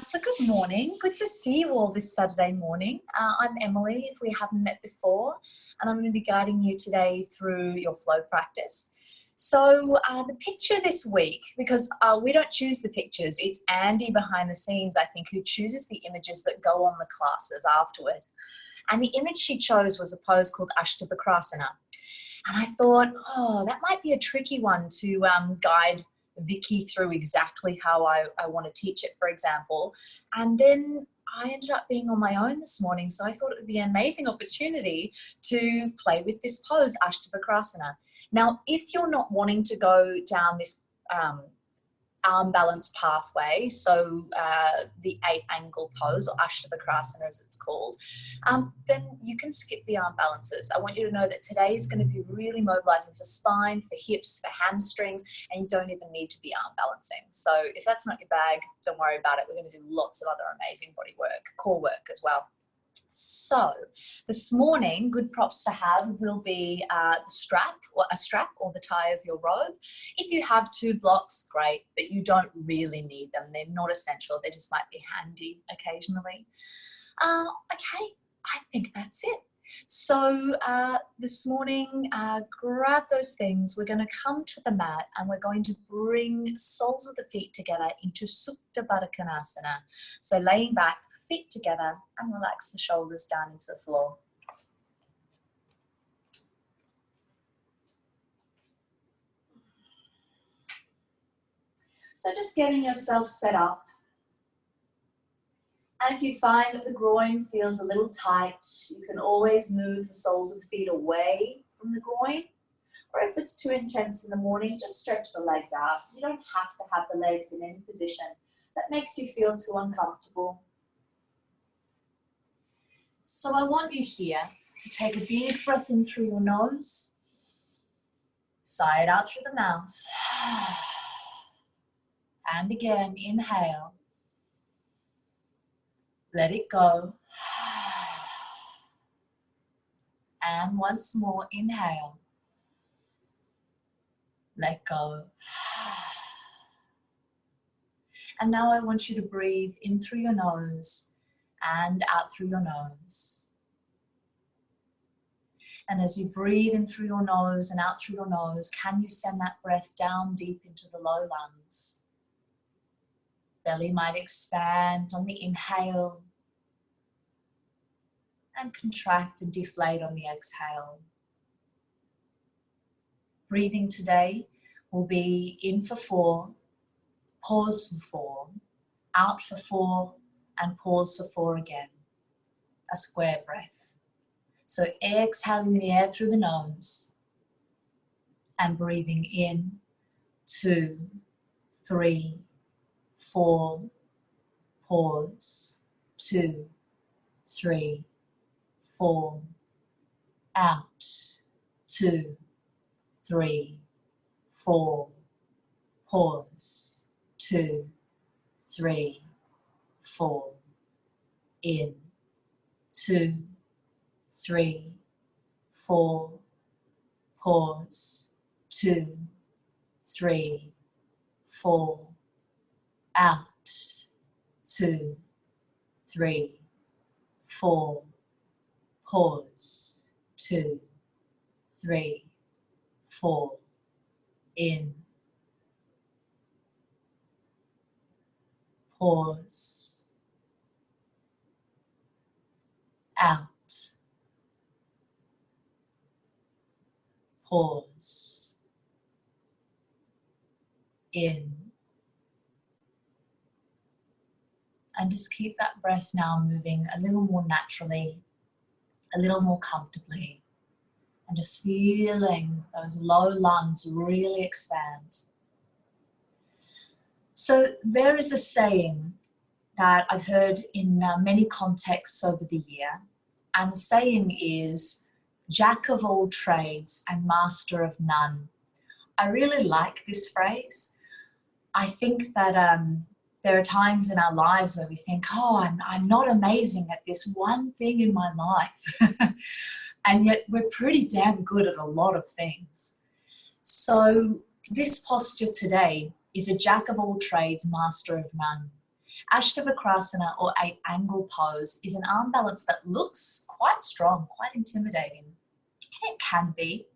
So good morning. Good to see you all this Saturday morning. I'm Emily, if we haven't met before, and I'm going to be guiding you today through your flow practice. So the picture this week, because we don't choose the pictures, it's Andy behind the scenes, I think, who chooses the images that go on the classes afterward. And the image she chose was a pose called Astavakrasana. And I thought, oh, that might be a tricky one to guide Vicky through exactly how I want to teach it, for example. And then I ended up being on my own this morning, so I thought it would be an amazing opportunity to play with this pose, Astavakrasana. Now, if you're not wanting to go down this arm balance pathway, so the 8-angle pose, or Astavakrasana as it's called, then you can skip the arm balances. I want you to know that today is going to be really mobilizing for spine, for hips, for hamstrings, and you don't even need to be arm balancing. So if that's not your bag, don't worry about it. We're going to do lots of other amazing body work, core work as well. So this morning, good props to have will be the strap or the tie of your robe. If you have 2 blocks, great, but you don't really need them. They're not essential. They just might be handy occasionally. Okay, I think that's it. So this morning, grab those things. We're going to come to the mat and we're going to bring soles of the feet together into Astavakrasana. So laying back, feet together, and relax the shoulders down into the floor. So just getting yourself set up. And if you find that the groin feels a little tight, you can always move the soles of the feet away from the groin. Or if it's too intense in the morning, just stretch the legs out. You don't have to have the legs in any position that makes you feel too uncomfortable. So I want you here to take a big breath in through your nose, sigh it out through the mouth, and again, inhale, let it go, and once more, inhale, let go. And now I want you to breathe in through your nose and out through your nose. And as you breathe in through your nose and out through your nose, can you send that breath down deep into the low lungs? Belly might expand on the inhale and contract and deflate on the exhale. Breathing today will be in for 4, pause for 4, out for 4, and pause for 4 again, a square breath. So exhaling the air through the nose and breathing in, 2, 3, 4, pause, 2, 3, 4, out, 2, 3, 4, pause, 2, 3, 4, in, 2, 3, 4, pause, 2, 3, 4, out, 2, 3, 4, pause, 2, 3, 4, in, pause, out, pause, in, and just keep that breath now moving a little more naturally, a little more comfortably, and just feeling those low lungs really expand. So there is a saying that I've heard in many contexts over the year, and the saying is, "Jack of all trades and master of none." I really like this phrase. I think that there are times in our lives where we think, oh, I'm not amazing at this one thing in my life. And yet we're pretty damn good at a lot of things. So this posture today is a jack of all trades, master of none. Astavakrasana, or 8-angle pose, is an arm balance that looks quite strong, quite intimidating. And it can be,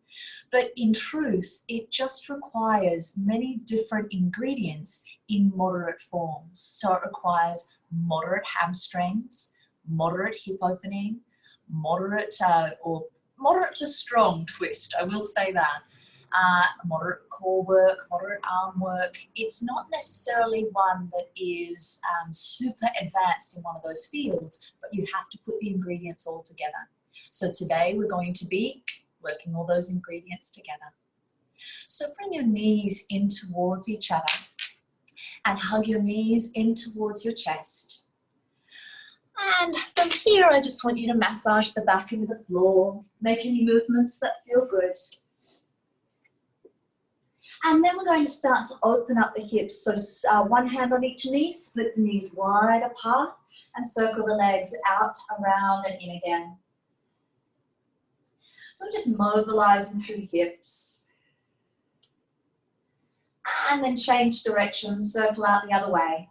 but in truth, it just requires many different ingredients in moderate forms. So it requires moderate hamstrings, moderate hip opening, moderate to strong twist, I will say that. Moderate core work, moderate arm work. It's not necessarily one that is super advanced in one of those fields, but you have to put the ingredients all together. So today we're going to be working all those ingredients together. So bring your knees in towards each other and hug your knees in towards your chest. And from here, I just want you to massage the back into the floor, make any movements that feel good. And then we're going to start to open up the hips. So one hand on each knee, split the knees wide apart and circle the legs out, around and in again. So I'm just mobilizing through the hips. And then change direction, circle out the other way.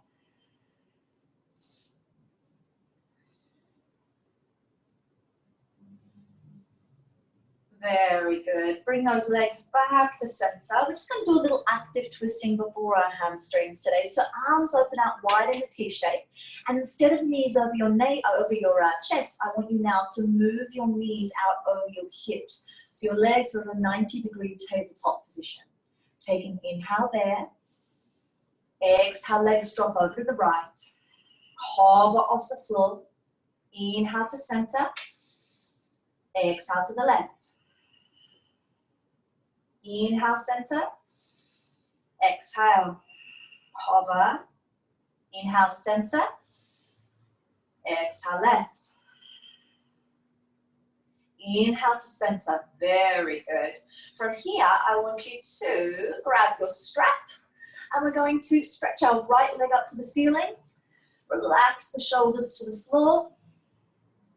Very good. Bring those legs back to center. We're just going to do a little active twisting before our hamstrings today. So arms open out wide in the T shape. And instead of knees over your chest, I want you now to move your knees out over your hips. So your legs are in a 90-degree tabletop position. Take an inhale there. Exhale, legs drop over to the right. Hover off the floor. Inhale to center. Exhale to the left. Inhale, center. Exhale, hover. Inhale, center. Exhale, left. Inhale to center. Very good. From here, I want you to grab your strap and we're going to stretch our right leg up to the ceiling. Relax the shoulders to the floor.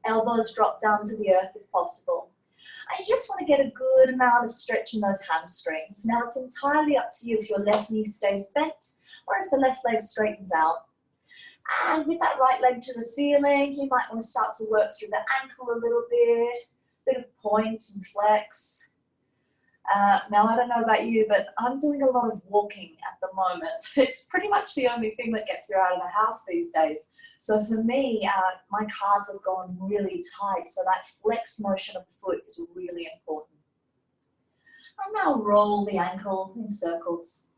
Elbows drop down to the earth if possible. I just want to get a good amount of stretch in those hamstrings. Now it's entirely up to you if your left knee stays bent or if the left leg straightens out. And with that right leg to the ceiling, you might want to start to work through the ankle a little bit of point and flex. Now, I don't know about you, but I'm doing a lot of walking at the moment. It's pretty much the only thing that gets you out of the house these days. So for me, my calves have gone really tight, so that flex motion of the foot is really important. And now roll the ankle in circles.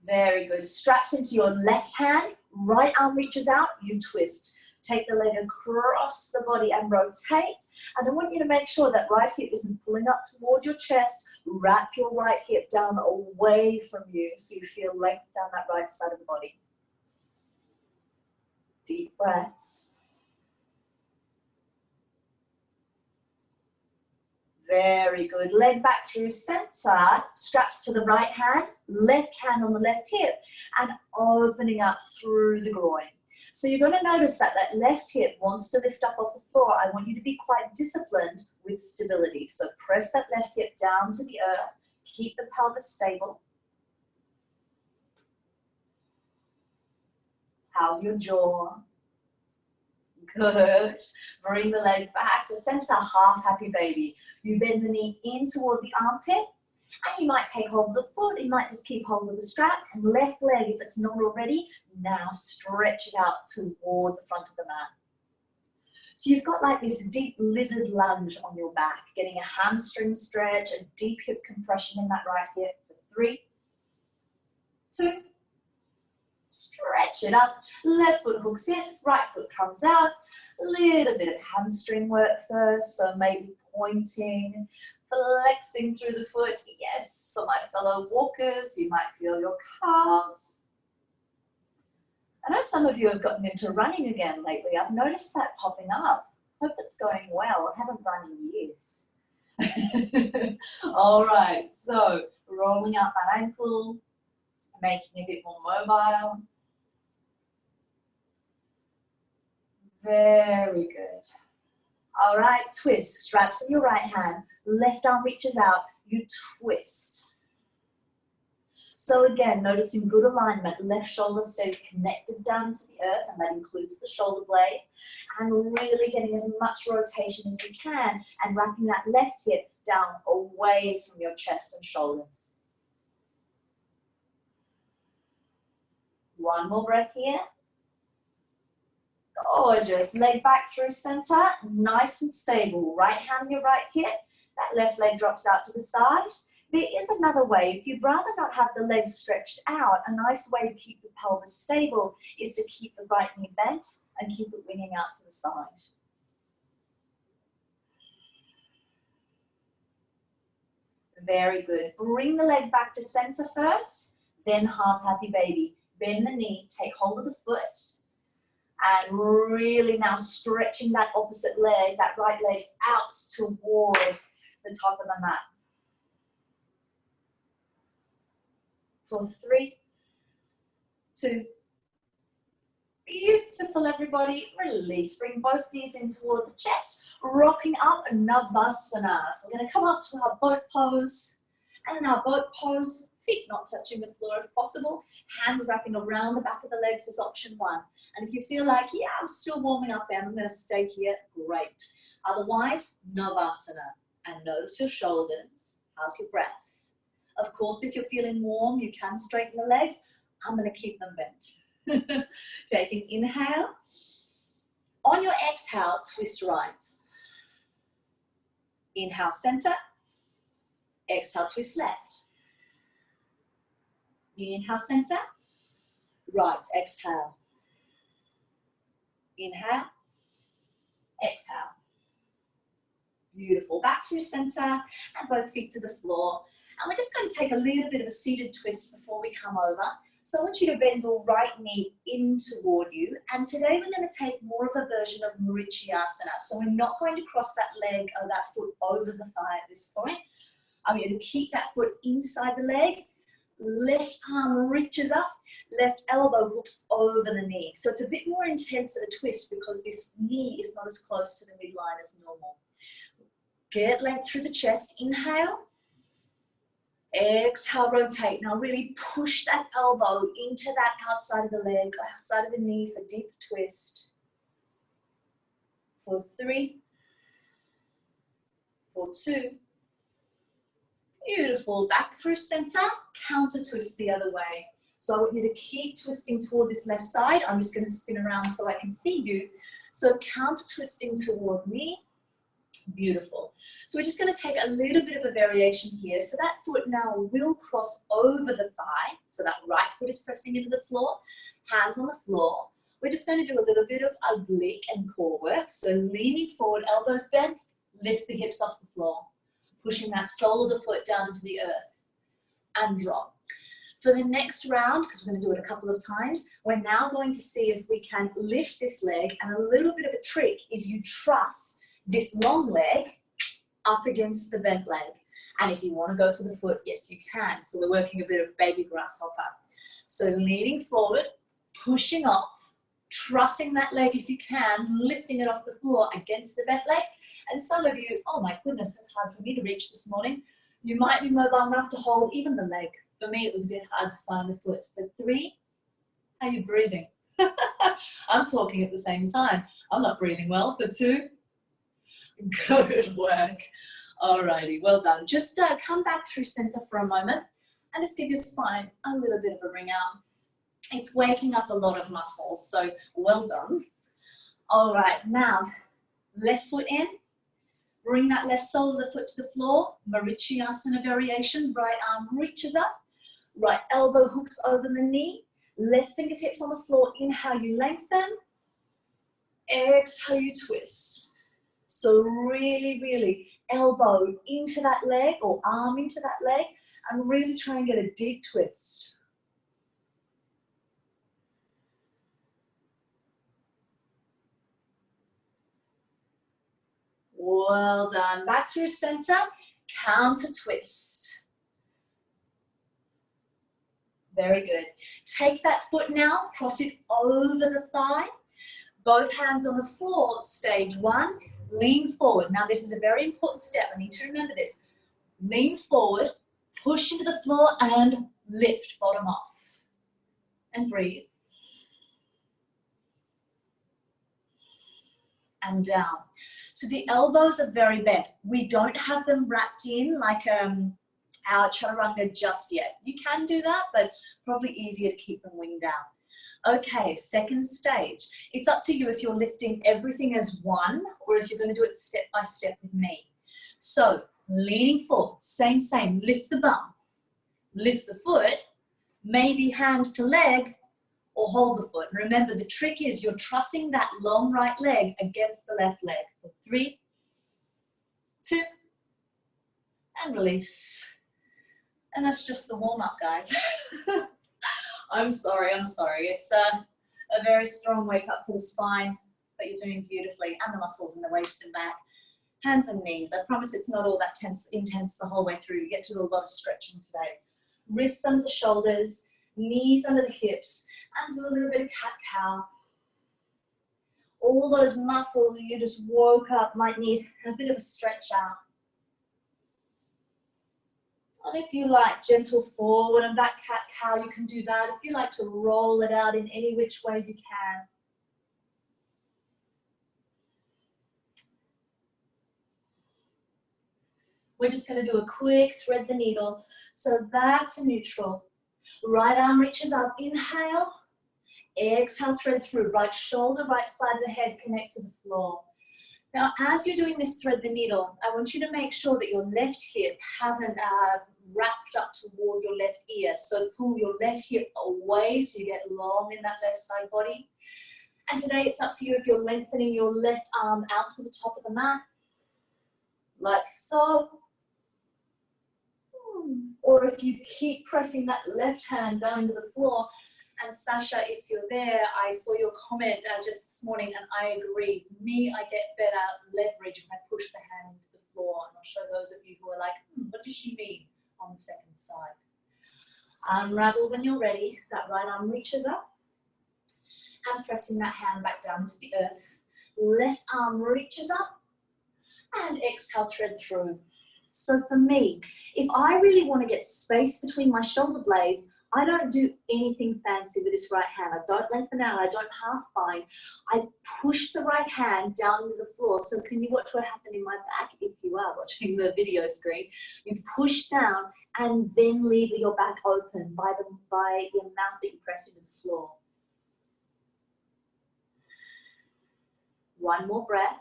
Very good. Straps into your left hand, right arm reaches out, you twist. Take the leg across the body and rotate. And I want you to make sure that right hip isn't pulling up toward your chest. Wrap your right hip down away from you so you feel length down that right side of the body. Deep breaths. Very good. Leg back through center, straps to the right hand on the left hip, and opening up through the groin. So you're going to notice that that left hip wants to lift up off the floor. I want you to be quite disciplined with stability. So press that left hip down to the earth. Keep the pelvis stable. How's your jaw? Good. Bring the leg back to center, half happy baby. You bend the knee in toward the armpit. And you might take hold of the foot, you might just keep hold of the strap, and left leg, if it's not already, now stretch it out toward the front of the mat. So you've got like this deep lizard lunge on your back, getting a hamstring stretch, a deep hip compression in that right hip for 3, 2, stretch it up, left foot hooks in, right foot comes out, a little bit of hamstring work first, so maybe pointing, flexing through the foot. Yes, for my fellow walkers, you might feel your calves. I know some of you have gotten into running again lately. I've noticed that popping up. Hope it's going well. I haven't run in years. All right, so rolling out that ankle, making a bit more mobile. Very good. All right, twist. Straps in your right hand. Left arm reaches out. You twist. So again, noticing good alignment. Left shoulder stays connected down to the earth, and that includes the shoulder blade. And really getting as much rotation as you can, and wrapping that left hip down away from your chest and shoulders. One more breath here. Gorgeous. Leg back through center, nice and stable. Right hand on your right hip. That left leg drops out to the side. There is another way. If you'd rather not have the legs stretched out, a nice way to keep the pelvis stable is to keep the right knee bent and keep it winging out to the side. Very good. Bring the leg back to center first, then half happy baby. Bend the knee, take hold of the foot, and really now stretching that opposite leg, that right leg out toward the top of the mat. For 3, 2, beautiful everybody, release. Bring both knees in toward the chest, rocking up Navasana. So we're going to come up to our boat pose, and in our boat pose, feet not touching the floor if possible, hands wrapping around the back of the legs is option 1. And if you feel like, yeah, I'm still warming up and I'm going to stay here, great. Otherwise, Navasana, and notice your shoulders. How's your breath? Of course, if you're feeling warm, you can straighten the legs. I'm going to keep them bent. Take an inhale. On your exhale, twist right. Inhale, center. Exhale, twist left. Inhale, center. Right, exhale. Inhale. Exhale. Beautiful. Back through center and both feet to the floor. And we're just going to take a little bit of a seated twist before we come over. So I want you to bend your right knee in toward you. And today we're going to take more of a version of Marichiyasana. So we're not going to cross that leg or that foot over the thigh at this point. I'm going to keep that foot inside the leg. Left arm reaches up. Left elbow hooks over the knee. So it's a bit more intense of a twist because this knee is not as close to the midline as normal. Get length through the chest. Inhale. Exhale, rotate. Now really push that elbow into that outside of the leg, outside of the knee for deep twist. For 3, for 2. Beautiful. Back through center, counter twist the other way. So I want you to keep twisting toward this left side. I'm just going to spin around so I can see you. So counter twisting toward me. Beautiful. So we're just going to take a little bit of a variation here. So that foot now will cross over the thigh. So that right foot is pressing into the floor. Hands on the floor. We're just going to do a little bit of oblique and core work. So leaning forward, elbows bent, lift the hips off the floor. Pushing that sole of the foot down into the earth. And drop. For the next round, because we're going to do it a couple of times, we're now going to see if we can lift this leg. And a little bit of a trick is you truss this long leg up against the bent leg. And if you want to go for the foot, yes, you can. So we're working a bit of baby grasshopper. So leaning forward, pushing off, trussing that leg if you can, lifting it off the floor against the bent leg. And some of you, oh my goodness, that's hard for me to reach this morning. You might be mobile enough to hold even the leg. For me, it was a bit hard to find the foot. For 3, how are you breathing? I'm talking at the same time. I'm not breathing well. For 2, good work. Alrighty, well done. Just come back through center for a moment and just give your spine a little bit of a ring out. It's waking up a lot of muscles, so well done. All right, now left foot in. Bring that left sole of the foot to the floor. Marichiyasana variation. Right arm reaches up. Right elbow hooks over the knee. Left fingertips on the floor. Inhale, you lengthen. Exhale, you twist. So really, really elbow into that leg or arm into that leg and really try and get a deep twist. Well done. Back through center, counter twist. Very good. Take that foot now, cross it over the thigh. Both hands on the floor, stage 1. Lean forward. Now this is a very important step. I need to remember this. Lean forward, Push into the floor and lift, bottom off. And breathe. And down. So the elbows are very bent. We don't have them wrapped in like our chaturanga just yet. You can do that, but probably easier to keep them winged down. Okay, second stage. It's up to you if you're lifting everything as one or if you're going to do it step by step with me. So leaning forward, same, lift the bum, lift the foot, maybe hand to leg or hold the foot. And remember, the trick is you're trussing that long right leg against the left leg. For 3, 2, and release. And that's just the warm-up, guys. I'm sorry. It's a very strong wake up for the spine, but you're doing beautifully, and the muscles in the waist and back. Hands and knees. I promise it's not all that intense the whole way through. You get to do a lot of stretching today. Wrists under the shoulders, knees under the hips, and do a little bit of cat-cow. All those muscles you just woke up might need a bit of a stretch out. And if you like gentle forward and back cat-cow, you can do that. If you like to roll it out in any which way you can. We're just going to do a quick thread the needle. So back to neutral. Right arm reaches up, inhale. Exhale, thread through. Right shoulder, right side of the head, connect to the floor. Now, as you're doing this thread the needle, I want you to make sure that your left hip hasn't wrapped up toward your left ear. So pull your left hip away so you get long in that left side body. And today it's up to you if you're lengthening your left arm out to the top of the mat, like so. Or if you keep pressing that left hand down to the floor. And Sasha, if you're there, I saw your comment just this morning, and I agree. Me, I get better leverage when I push the hand into the floor. And I'll show those of you who are like, what does she mean on the second side? Unravel when you're ready. That right arm reaches up. And pressing that hand back down to the earth. Left arm reaches up. And exhale, thread through. So for me, if I really want to get space between my shoulder blades, I don't do anything fancy with this right hand. I don't lengthen out, I don't half bind. I push the right hand down into the floor. So can you watch what happened in my back if you are watching the video screen? You push down and then leave your back open by the amount that you press into the floor. One more breath.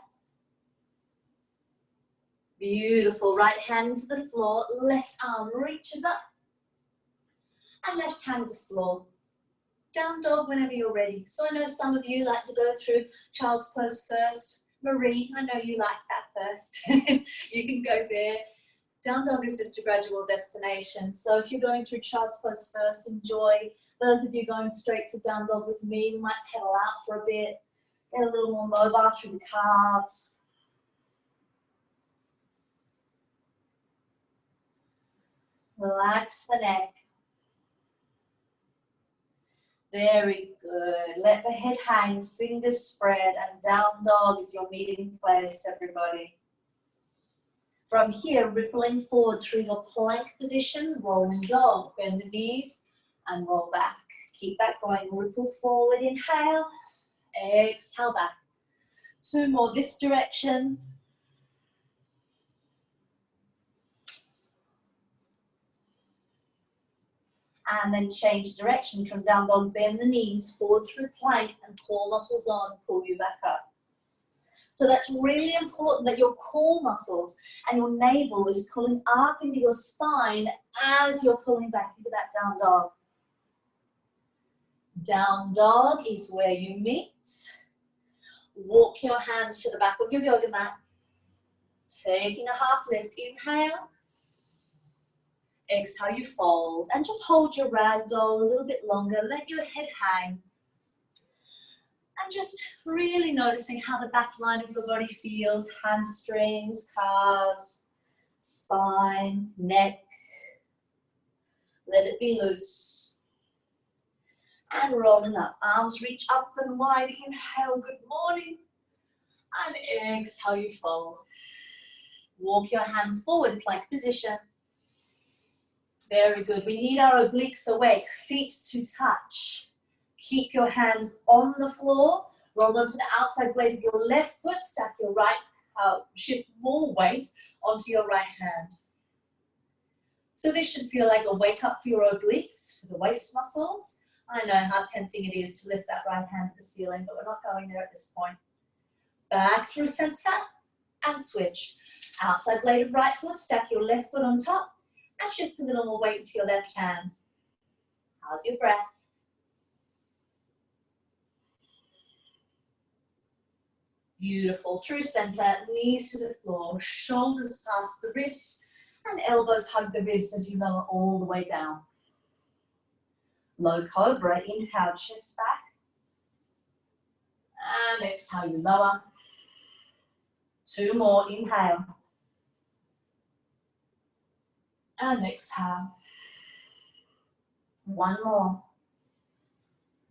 Beautiful. Right hand to the floor, left arm reaches up. And left hand to the floor. Down dog whenever you're ready. So I know some of you like to go through child's pose first. Marie, I know you like that first. You can go there. Down dog is just a gradual destination. So if you're going through child's pose first, enjoy. Those of you going straight to down dog with me, you might pedal out for a bit. Get a little more mobile through the calves. Relax the neck. Very good. Let the head hang, fingers spread, and down dog is your meeting place, everybody. From here, rippling forward through your plank position, rolling dog, bend the knees, and roll back. Keep that going. Ripple forward, inhale, exhale back. 2 more this direction. And then change direction from down dog, bend the knees, forward through plank, and core muscles on, pull you back up. So that's really important that your core muscles and your navel is pulling up into your spine as you're pulling back into that down dog. Down dog is where you meet. Walk your hands to the back of your yoga mat. Taking a half lift, inhale. Exhale, you fold, and just hold your ragdoll a little bit longer. Let your head hang. And just really noticing how the back line of your body feels. Hamstrings, calves, spine, neck. Let it be loose. And rolling up. Arms reach up and wide. Inhale, good morning. And exhale, you fold. Walk your hands forward, plank position. Very good. We need our obliques awake, feet to touch. Keep your hands on the floor. Roll onto the outside blade of your left foot. Stack your right, shift more weight onto your right hand. So this should feel like a wake up for your obliques, for the waist muscles. I know how tempting it is to lift that right hand to the ceiling, but we're not going there at this point. Back through center and switch. Outside blade of right foot, stack your left foot on top and shift a little more weight to your left hand. How's your breath? Beautiful. Through center, knees to the floor, shoulders past the wrists, and elbows hug the ribs as you lower all the way down. Low cobra, inhale, chest back. And exhale, you lower. 2 more, inhale. And exhale. 1 more.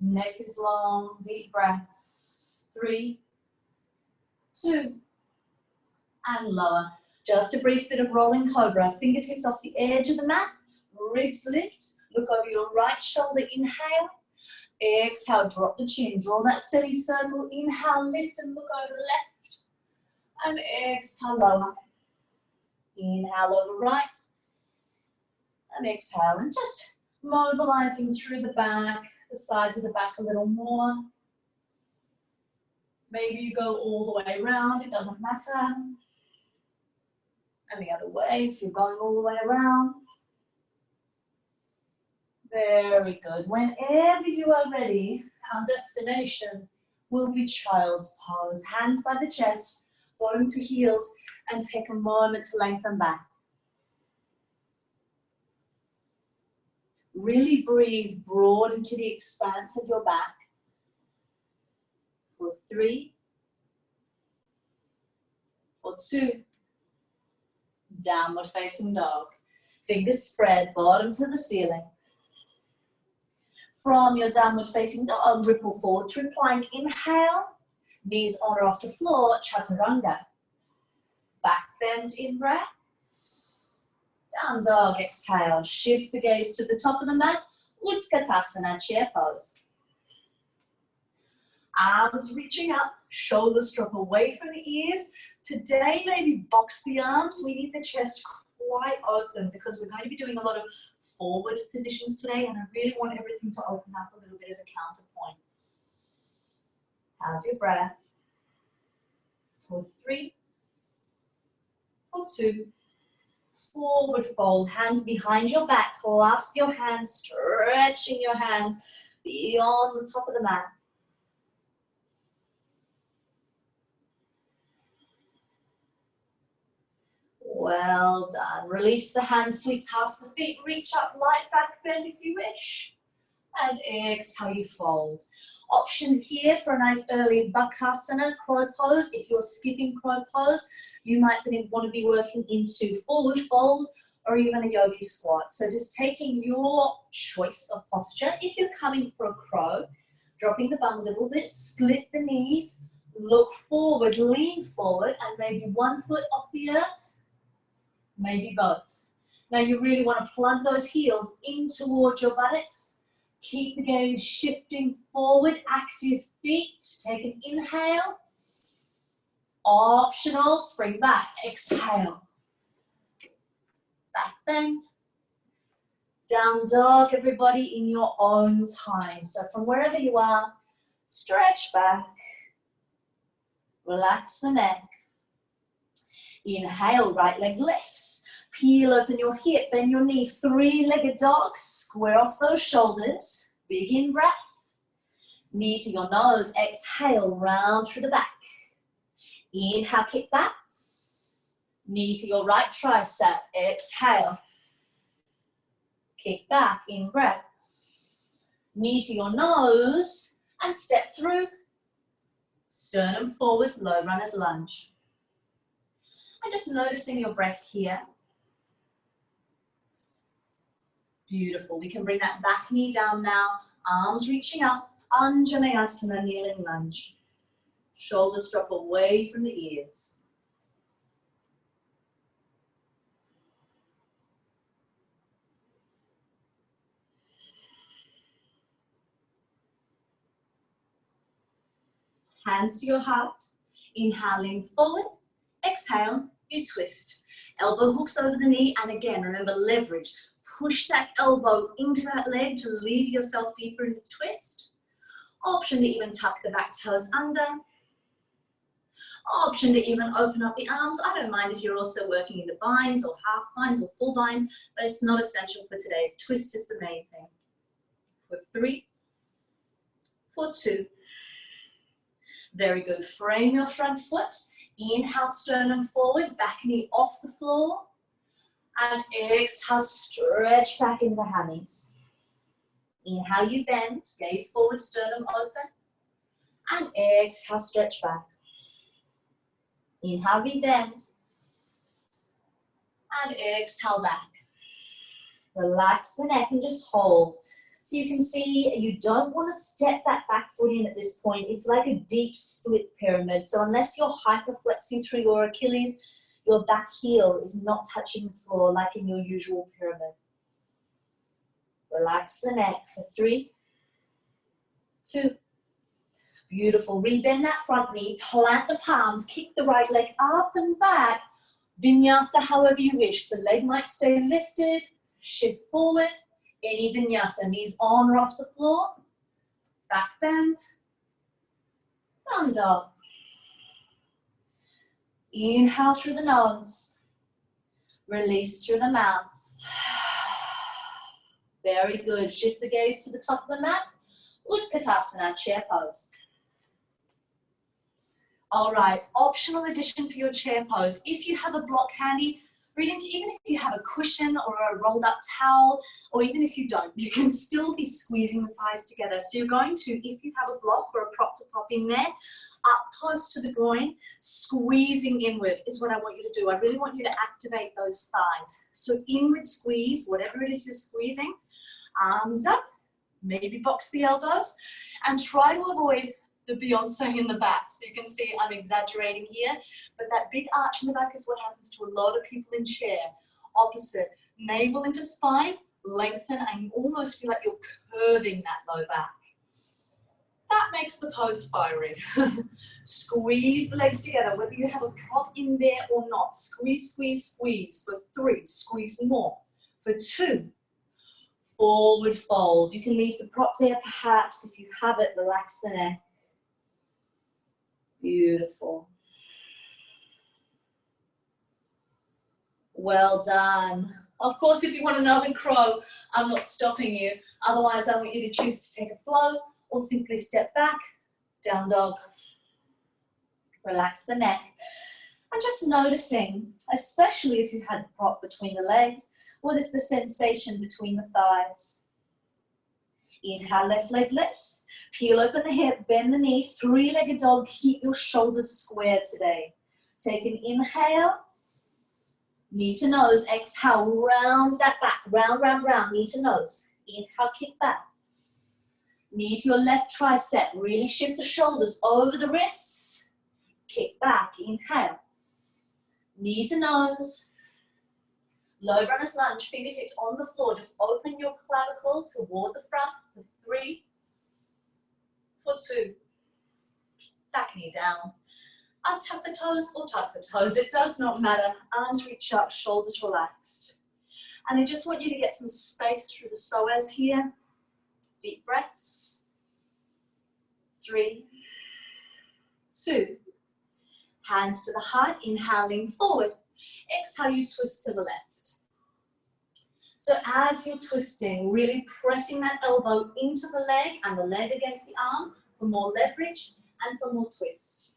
Neck is long, deep breaths. 3, 2, and lower. Just a brief bit of rolling cobra. Fingertips off the edge of the mat. Ribs lift. Look over your right shoulder. Inhale. Exhale. Drop the chin. Draw that semicircle. Inhale. Lift and look over left. And exhale. Lower. Inhale over right. And exhale. And just mobilizing through the back, the sides of the back a little more. Maybe you go all the way around. It doesn't matter. And the other way, if you're going all the way around. Very good. Whenever you are ready, our destination will be child's pose. Hands by the chest, bottom to heels, and take a moment to lengthen back. Really breathe broad into the expanse of your back. For 3, for 2, downward facing dog. Fingers spread, bottom to the ceiling. From your downward facing dog, ripple forward through plank. Inhale, knees on or off the floor, chaturanga. Back bend in breath. Down dog, exhale. Shift the gaze to the top of the mat. Utkatasana, chair pose. Arms reaching up, shoulders drop away from the ears. Today, maybe box the arms. We need the chest quite open because we're going to be doing a lot of forward positions today, and I really want everything to open up a little bit as a counterpoint. How's your breath? For 3, for 2, forward fold, hands behind your back, clasp your hands, stretching your hands beyond the top of the mat. Well done. Release the hands, sweep past the feet, reach up, light back bend if you wish. And exhale, you fold. Option here for a nice early Bakasana, crow pose. If you're skipping crow pose, you might want to be working into forward fold or even a yogi squat. So just taking your choice of posture. If you're coming for a crow, dropping the bum a little bit, split the knees, look forward, lean forward, and maybe 1 foot off the earth. Maybe both. Now you really want to plug those heels in towards your buttocks. Keep the gaze shifting forward, active feet. Take an inhale. Optional, spring back. Exhale. Back bend. Down dog, everybody in your own time. So from wherever you are, stretch back. Relax the neck. Inhale, right leg lifts. Peel open your hip, bend your knee. 3-legged dog, square off those shoulders. Big in breath. Knee to your nose, exhale, round through the back. Inhale, kick back. Knee to your right tricep, exhale. Kick back, in breath. Knee to your nose, and step through. Sternum forward, low runner's lunge. And just noticing your breath here. Beautiful. We can bring that back knee down now. Arms reaching up. Anjaneyasana, kneeling lunge. Shoulders drop away from the ears. Hands to your heart. Inhaling forward. Exhale, you twist. Elbow hooks over the knee, and again, remember leverage. Push that elbow into that leg to lead yourself deeper into the twist. Option to even tuck the back toes under. Option to even open up the arms. I don't mind if you're also working into binds or half binds or full binds, but it's not essential for today. Twist is the main thing. For 3, for 2. Very good. Frame your front foot. Inhale, sternum forward, back knee off the floor. And exhale, stretch back into the hammies. Inhale, you bend, gaze forward, sternum open. And exhale, stretch back. Inhale, rebend. And exhale back. Relax the neck and just hold. So you can see you don't want to step that back foot in at this point. It's like a deep split pyramid. So unless you're hyperflexing through your Achilles, your back heel is not touching the floor like in your usual pyramid. Relax the neck for 3, 2. Beautiful. Rebend that front knee, plant the palms, kick the right leg up and back. Vinyasa however you wish. The leg might stay lifted, shift forward. Any vinyasa, knees on or off the floor. Back bend. Down dog. Inhale through the nose. Release through the mouth. Very good. Shift the gaze to the top of the mat. Utkatasana, chair pose. All right, optional addition for your chair pose. If you have a block handy, or even if you have a cushion or a rolled up towel, or even if you don't, you can still be squeezing the thighs together. So you're going to, if you have a block or a prop to pop in there, up close to the groin, squeezing inward is what I want you to do. I really want you to activate those thighs. So inward squeeze, whatever it is you're squeezing, arms up, maybe box the elbows, and try to avoid the Beyonce in the back. So you can see I'm exaggerating here, but that big arch in the back is what happens to a lot of people in chair. Opposite, navel into spine, lengthen, and you almost feel like you're curving that low back. That makes the pose fiery. Squeeze the legs together, whether you have a prop in there or not. Squeeze, squeeze, squeeze. For 3, squeeze more. For 2, forward fold. You can leave the prop there perhaps. If you have it, relax the neck. Beautiful. Well done. Of course, if you want another crow, I'm not stopping you. Otherwise, I want you to choose to take a flow or simply step back, down dog. Relax the neck. And just noticing, especially if you had the prop between the legs, what is the sensation between the thighs? Inhale, left leg lifts. Peel open the hip, bend the knee, 3-legged dog. Keep your shoulders square today. Take an inhale. Knee to nose. Exhale, round that back. Round, round, round. Knee to nose. Inhale, kick back. Knee to your left tricep. Really shift the shoulders over the wrists. Kick back. Inhale. Knee to nose. Low runners lunge. Fingertips on the floor. Just open your clavicle toward the front. For 3, for 2. Back knee down. Up, tuck the toes or tuck the toes. It does not matter. Arms reach up, shoulders relaxed. And I just want you to get some space through the psoas here. Deep breaths. 3, 2. Hands to the heart, inhaling forward. Exhale, you twist to the left. So as you're twisting, really pressing that elbow into the leg and the leg against the arm for more leverage and for more twist.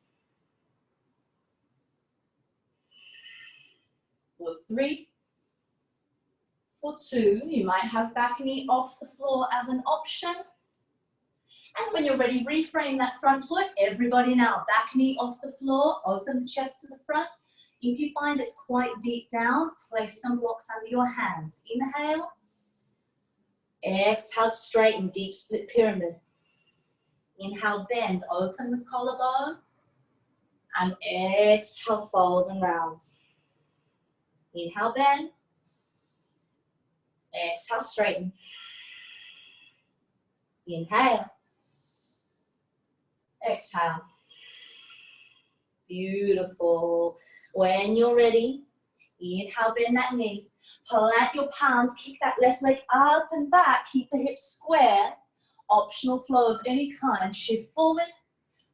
For 3, for 2, you might have back knee off the floor as an option. And when you're ready, reframe that front foot. Everybody now, back knee off the floor, open the chest to the front. If you find it's quite deep down, place some blocks under your hands. Inhale. Exhale, straighten, deep split pyramid. Inhale, bend, open the collarbone. And exhale, fold and round. Inhale, bend. Exhale, straighten. Inhale. Exhale. Beautiful. When you're ready, inhale, bend that knee. Plant your palms, kick that left leg up and back. Keep the hips square. Optional flow of any kind. Shift forward,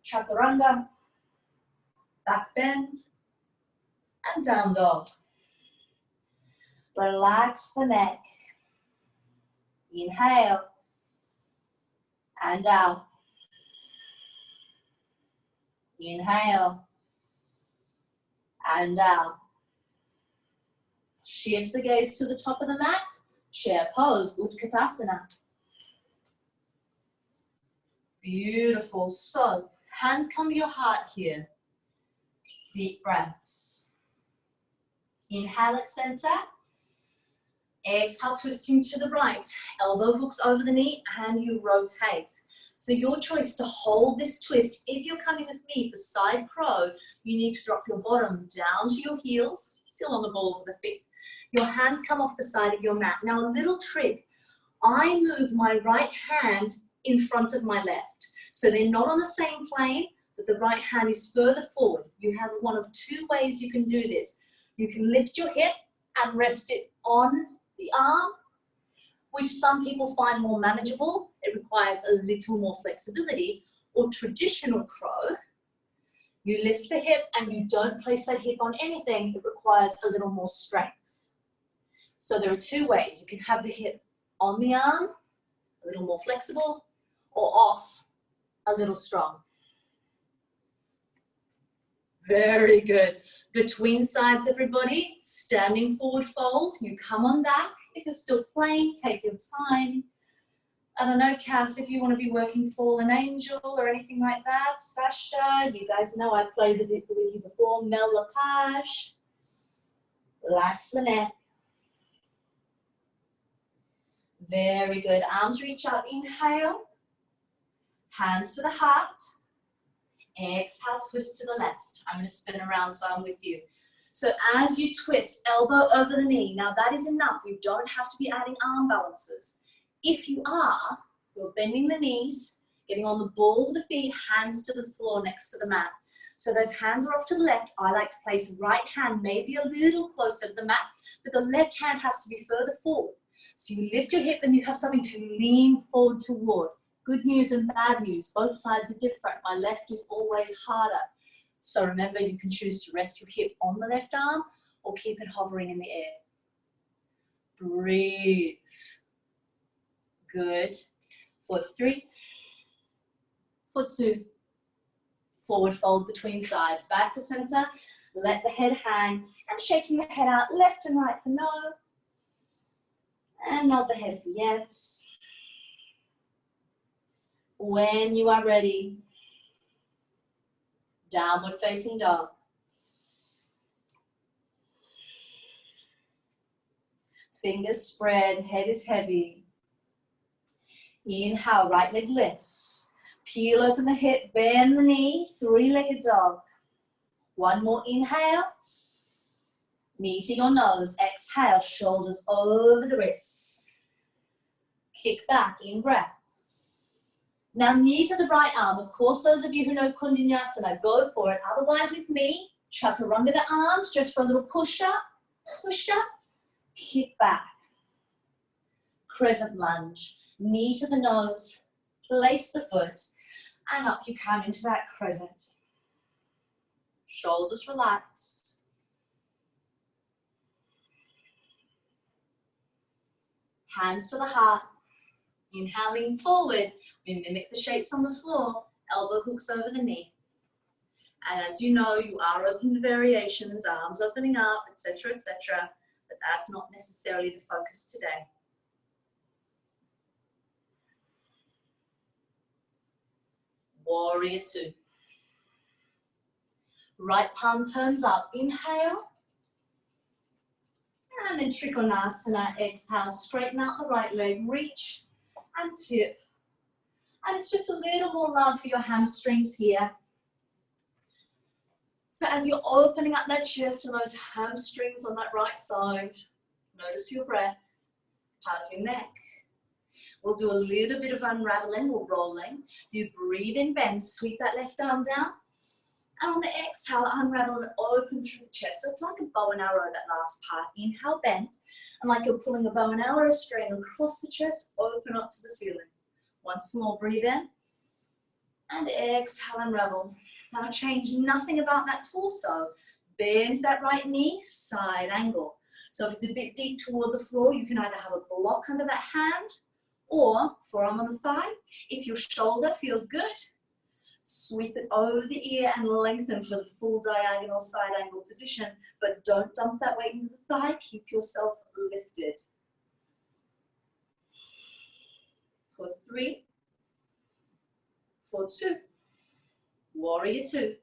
chaturanga, back bend, and down dog. Relax the neck. Inhale, and out. Inhale, and out. Shift the gaze to the top of the mat. Chair pose, Utkatasana. Beautiful. So, hands come to your heart here. Deep breaths. Inhale at center. Exhale, twisting to the right. Elbow hooks over the knee and you rotate. So your choice to hold this twist. If you're coming with me for side crow, you need to drop your bottom down to your heels, still on the balls of the feet. Your hands come off the side of your mat. Now a little trick. I move my right hand in front of my left. So they're not on the same plane, but the right hand is further forward. You have one of two ways you can do this. You can lift your hip and rest it on the arm, which some people find more manageable. It requires a little more flexibility. Or traditional crow, you lift the hip and you don't place that hip on anything. It requires a little more strength. So there are two ways. You can have the hip on the arm, a little more flexible, or off, a little strong. Very good. Between sides, everybody. Standing forward fold. You come on back. If you're still playing, take your time. I don't know, Cass, if you want to be working Fallen Angel or anything like that. Sasha, you guys know I've played with you before. Mel Lepage. Relax the neck. Very good. Arms reach out. Inhale. Hands to the heart. Exhale, twist to the left. I'm going to spin around so I'm with you. So as you twist, elbow over the knee. Now that is enough. You don't have to be adding arm balances. If you are, you're bending the knees, getting on the balls of the feet, hands to the floor next to the mat. So those hands are off to the left. I like to place right hand maybe a little closer to the mat, but the left hand has to be further forward. So you lift your hip and you have something to lean forward toward. Good news and bad news. Both sides are different. My left is always harder. So remember, you can choose to rest your hip on the left arm or keep it hovering in the air. Breathe. Good. For 3, for 2. Forward fold between sides. Back to center. Let the head hang. And shaking the head out left and right for no. And nod the head for yes. When you are ready, downward facing dog. Fingers spread, head is heavy. Inhale, right leg lifts. Peel open the hip, bend the knee, three-legged dog. One more inhale. Knee to your nose. Exhale, shoulders over the wrists. Kick back, in breath. Now knee to the right arm. Of course, those of you who know Kundinasana, go for it. Otherwise with me, chaturanga the arms, just for a little push up, kick back. Crescent lunge. Knee to the nose, place the foot, and up you come into that crescent. Shoulders relaxed. Hands to the heart. Inhaling forward, we mimic the shapes on the floor, elbow hooks over the knee. And as you know, you are open to variations, arms opening up, etc., etc., but that's not necessarily the focus today. Warrior 2. Right palm turns up, inhale. And then Trikonasana, exhale, straighten out the right leg, reach and tip. And it's just a little more love for your hamstrings here. So as you're opening up that chest and those hamstrings on that right side, notice your breath, how's your neck? We'll do a little bit of unraveling or rolling. You breathe in, bend, sweep that left arm down. And on the exhale, unravel and open through the chest. So it's like a bow and arrow, that last part. Inhale, bend. And like you're pulling a bow and arrow string across the chest, open up to the ceiling. Once more, breathe in. And exhale, unravel. Now change nothing about that torso. Bend that right knee, side angle. So if it's a bit deep toward the floor, you can either have a block under that hand or forearm on the thigh. If your shoulder feels good, sweep it over the ear and lengthen for the full diagonal side angle position, but don't dump that weight into the thigh. Keep yourself lifted. For 3, for 2, warrior 2.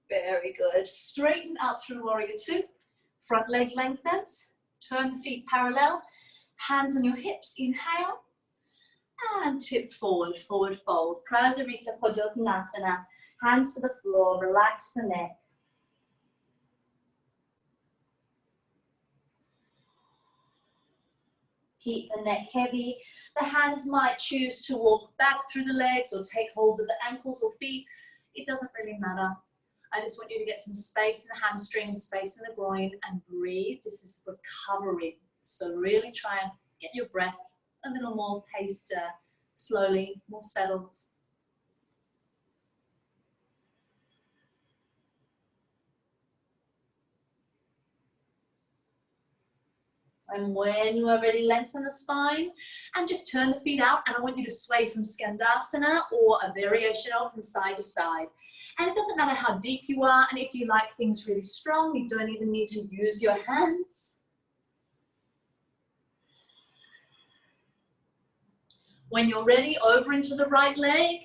Very good. Straighten up through warrior 2. Front leg lengthens. Turn the feet parallel. Hands on your hips. Inhale. And tip forward, forward fold. Prasarita Padottanasana. Hands to the floor, relax the neck. Keep the neck heavy. The hands might choose to walk back through the legs or take holds of the ankles or feet. It doesn't really matter. I just want you to get some space in the hamstrings, space in the groin, and breathe. This is recovery. So really try and get your breath a little more paced, slowly, more settled. And when you are ready, lengthen the spine and just turn the feet out. And I want you to sway from Skandasana or a variation of from side to side. And it doesn't matter how deep you are. And if you like things really strong, you don't even need to use your hands. When you're ready, over into the right leg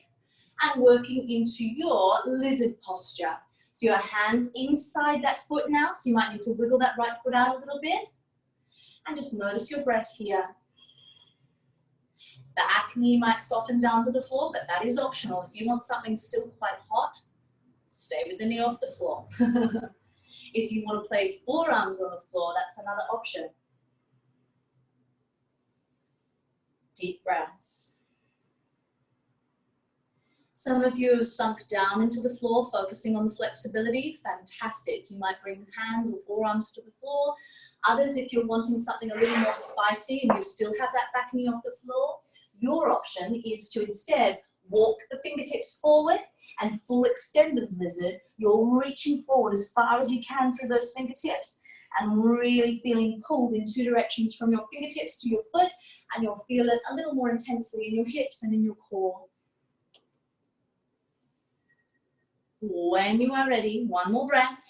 and working into your lizard posture. So your hands inside that foot now. So you might need to wiggle that right foot out a little bit. And just notice your breath here. Back knee might soften down to the floor, but that is optional. If you want something still quite hot, stay with the knee off the floor. If you want to place forearms on the floor, that's another option. Deep breaths. Some of you have sunk down into the floor, focusing on the flexibility. Fantastic. You might bring hands or forearms to the floor. Others, if you're wanting something a little more spicy and you still have that back knee off the floor, your option is to instead walk the fingertips forward and full extended lizard. You're reaching forward as far as you can through those fingertips and really feeling pulled in 2 directions from your fingertips to your foot, and you'll feel it a little more intensely in your hips and in your core. When you are ready, one more breath.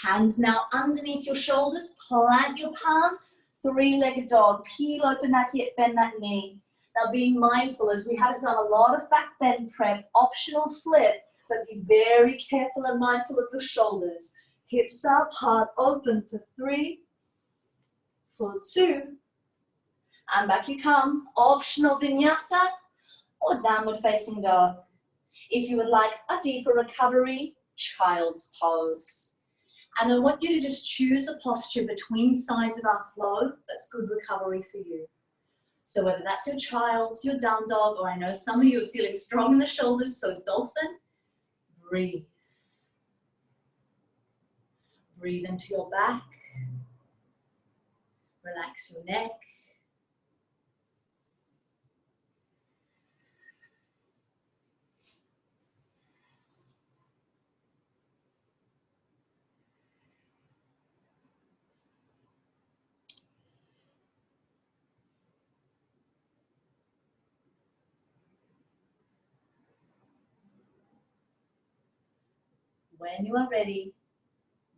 Hands now underneath your shoulders, plant your palms, 3-legged dog, peel open that hip, bend that knee. Now being mindful, as we haven't done a lot of back bend prep, optional flip, but be very careful and mindful of your shoulders. Hips up, heart open for 3, for 2, and back you come. Optional vinyasa or downward facing dog. If you would like a deeper recovery, child's pose. And I want you to just choose a posture between sides of our flow that's good recovery for you. So whether that's your child's, your down dog, or I know some of you are feeling strong in the shoulders, so dolphin, breathe. Breathe into your back. Relax your neck. When you are ready,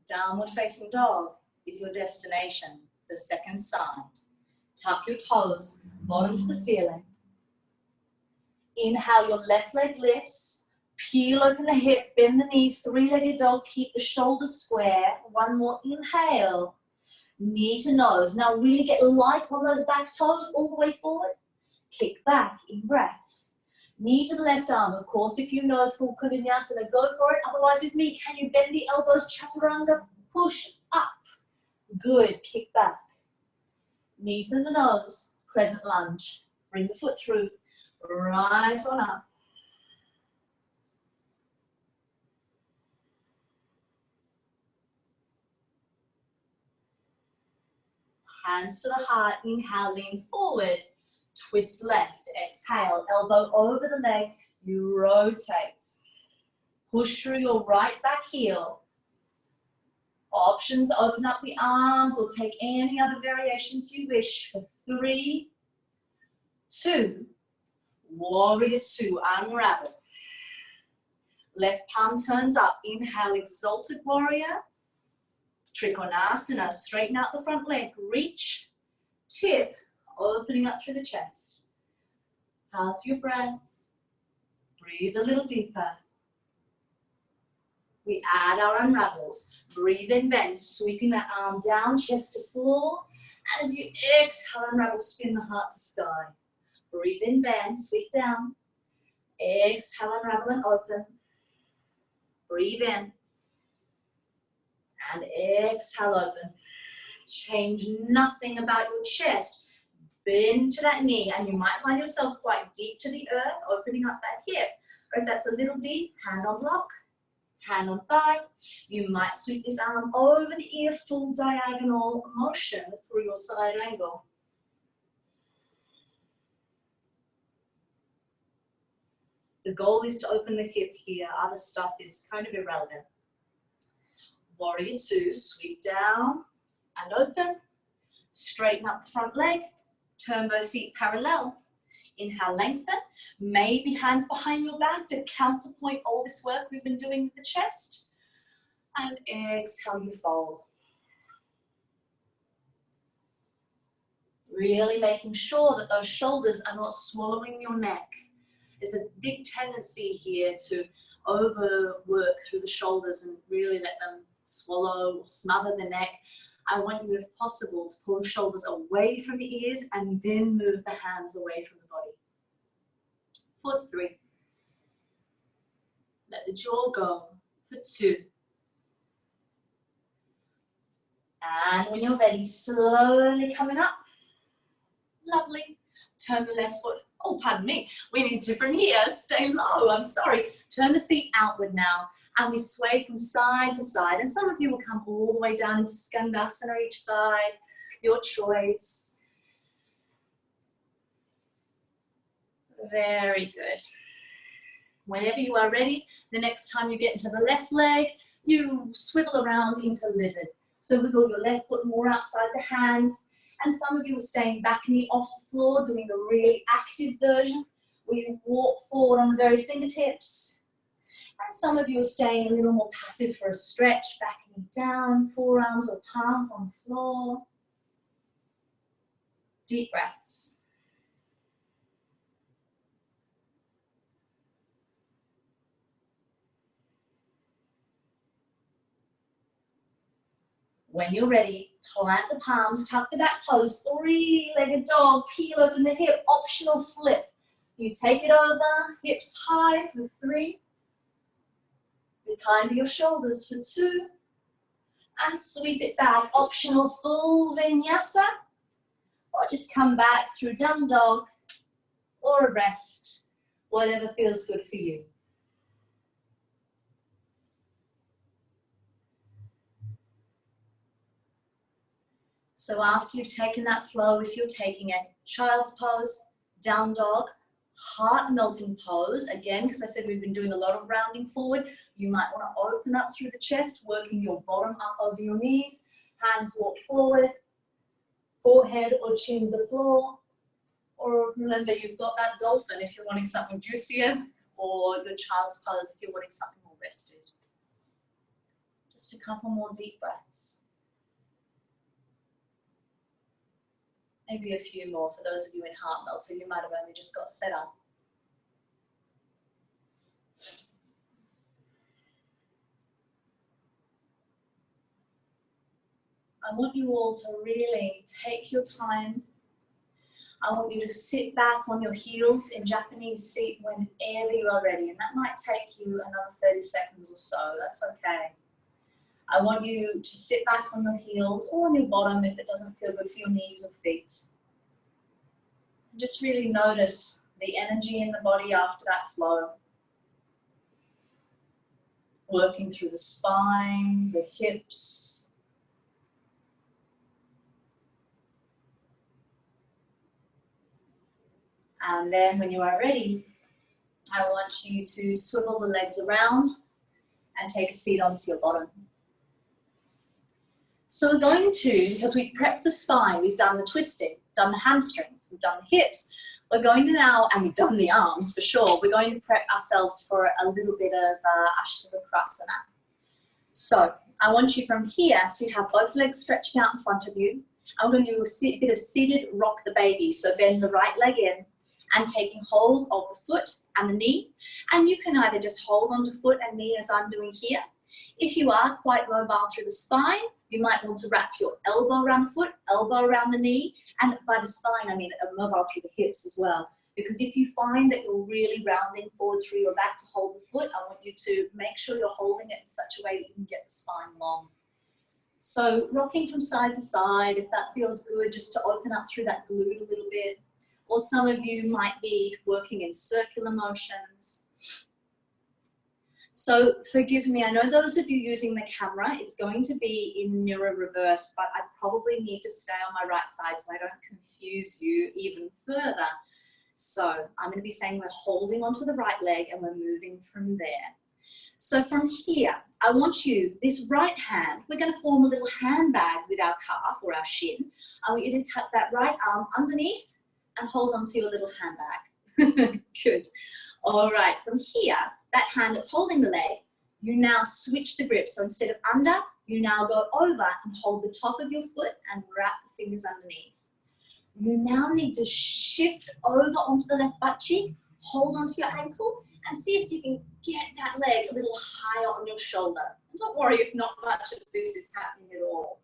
downward facing dog is your destination, the second side. Tuck your toes, bottom to the ceiling. Inhale, your left leg lifts. Peel open the hip, bend the knee, 3-legged dog, keep the shoulders square. One more inhale, knee to nose. Now really get light on those back toes all the way forward. Kick back in breath. Knee to the left arm, of course, if you know full Vinyasana, go for it. Otherwise, with me, can you bend the elbows, chaturanga, push up. Good, kick back. Knees to the nose, crescent lunge. Bring the foot through, rise on up. Hands to the heart, inhale, lean forward, twist left, exhale, elbow over the leg, you rotate. Push through your right back heel. Options, open up the arms or take any other variations you wish for 3, 2, warrior 2, unravel. Left palm turns up, inhale, exalted warrior. Trikonasana, straighten out the front leg, reach, tip, opening up through the chest. How's your breath? Breathe a little deeper. We add our unravels. Breathe in, bend, sweeping that arm down, chest to floor. As you exhale, unravel, spin the heart to sky. Breathe in, bend, sweep down. Exhale, unravel and open. Breathe in. And exhale, open. Change nothing about your chest. Bend to that knee, and you might find yourself quite deep to the earth, opening up that hip. Or if that's a little deep, hand on block, hand on thigh. You might sweep this arm over the ear, full diagonal motion through your side angle. The goal is to open the hip here. Other stuff is kind of irrelevant. Warrior 2, sweep down and open. Straighten up the front leg. Turn both feet parallel. Inhale, lengthen. Maybe hands behind your back to counterpoint all this work we've been doing with the chest. And exhale, you fold. Really making sure that those shoulders are not swallowing your neck. There's a big tendency here to overwork through the shoulders and really let them swallow or smother the neck. I want you, if possible, to pull the shoulders away from the ears and then move the hands away from the body. For 3. Let the jaw go. For 2. And when you're ready, slowly coming up. Lovely. Turn the left foot. Oh, pardon me. We need different here. Stay low. I'm sorry. Turn the feet outward now. And we sway from side to side. And some of you will come all the way down into Skandasana each side. Your choice. Very good. Whenever you are ready, the next time you get into the left leg, you swivel around into lizard. So wiggle your left foot more outside the hands. And some of you are staying back knee off the floor, doing the really active version, where you walk forward on the very fingertips. And some of you are staying a little more passive for a stretch, back knee down, forearms or palms on the floor. Deep breaths. When you're ready, plant the palms, tuck the back toes, 3-legged dog, peel open the hip, optional flip. You take it over, hips high for 3. Be kind to your shoulders for 2. And sweep it back, optional full vinyasa. Or just come back through down dog or a rest, whatever feels good for you. So after you've taken that flow, if you're taking a child's pose, down dog, heart melting pose, again, because I said we've been doing a lot of rounding forward, you might want to open up through the chest, working your bottom up over your knees, hands walk forward, forehead or chin to the floor, or remember you've got that dolphin if you're wanting something juicier, or your child's pose if you're wanting something more rested. Just a couple more deep breaths. Maybe a few more for those of you in heart melter. You might have only just got set up. I want you all to really take your time. I want you to sit back on your heels in Japanese seat whenever you are ready. And that might take you another 30 seconds or so. That's okay. I want you to sit back on your heels or on your bottom if it doesn't feel good for your knees or feet. Just really notice the energy in the body after that flow. Working through the spine, the hips. And then when you are ready, I want you to swivel the legs around and take a seat onto your bottom. So we're going to, as we prep the spine, we've done the twisting, done the hamstrings, we've done the hips, we're going to now, and we've done the arms for sure, we're going to prep ourselves for a little bit of Astavakrasana. So I want you from here to have both legs stretching out in front of you. I'm going to do a bit of seated rock the baby. So bend the right leg in and taking hold of the foot and the knee. And you can either just hold onto foot and knee as I'm doing here. If you are quite mobile through the spine, you might want to wrap your elbow around the foot, elbow around the knee, and by the spine I mean mobile through the hips as well. Because if you find that you're really rounding forward through your back to hold the foot, I want you to make sure you're holding it in such a way that you can get the spine long. So rocking from side to side, if that feels good, just to open up through that glute a little bit. Or some of you might be working in circular motions. So forgive me, I know those of you using the camera, it's going to be in mirror reverse, but I probably need to stay on my right side so I don't confuse you even further. So I'm going to be saying we're holding onto the right leg and we're moving from there. So from here, I want you, this right hand, we're going to form a little handbag with our calf or our shin. I want you to tuck that right arm underneath and hold onto your little handbag. Good. All right, from here, that hand that's holding the leg, you now switch the grip. So instead of under, you now go over and hold the top of your foot and wrap the fingers underneath. You now need to shift over onto the left butt cheek, hold onto your ankle, and see if you can get that leg a little higher on your shoulder. And don't worry if not much of this is happening at all.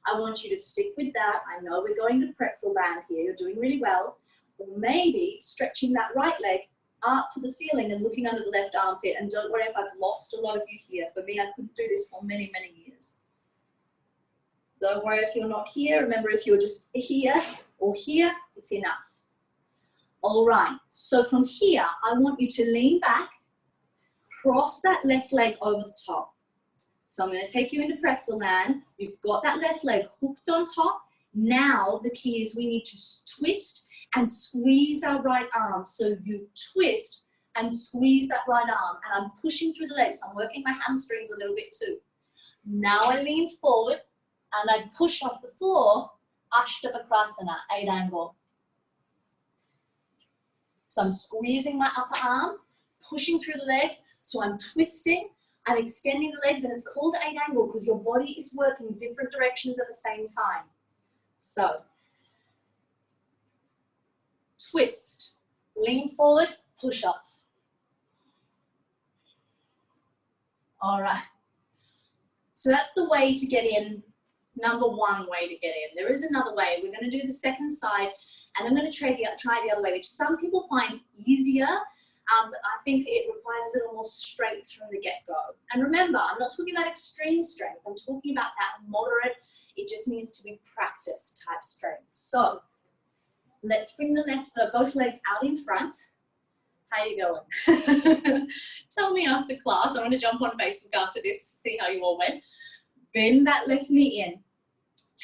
I want you to stick with that. I know we're going to pretzel band here. You're doing really well. Or maybe stretching that right leg up to the ceiling and looking under the left armpit. And don't worry if I've lost a lot of you here. For me, I couldn't do this for many, many years. Don't worry if you're not here. Remember, if you're just here or here, it's enough. All right, so from here, I want you to lean back, cross that left leg over the top. So I'm going to take you into pretzel land. You've got that left leg hooked on top. Now the key is we need to twist and squeeze our right arm. So you twist and squeeze that right arm. And I'm pushing through the legs. I'm working my hamstrings a little bit too. Now I lean forward and I push off the floor, Astavakrasana, 8 angle. So I'm squeezing my upper arm, pushing through the legs. So I'm twisting, I'm extending the legs, and it's called 8 angle because your body is working different directions at the same time. So twist, lean forward, push off. All right. So that's the way to get in, number one way to get in. There is another way. We're going to do the second side, and I'm going to try the other way, which some people find easier. But I think it requires a little more strength from the get-go. And remember, I'm not talking about extreme strength. I'm talking about that moderate, it just needs to be practiced type strength. So let's bring the both legs out in front. How you going? Tell me after class. I'm going to jump on Facebook after this to see how you all went. Bend that left knee in.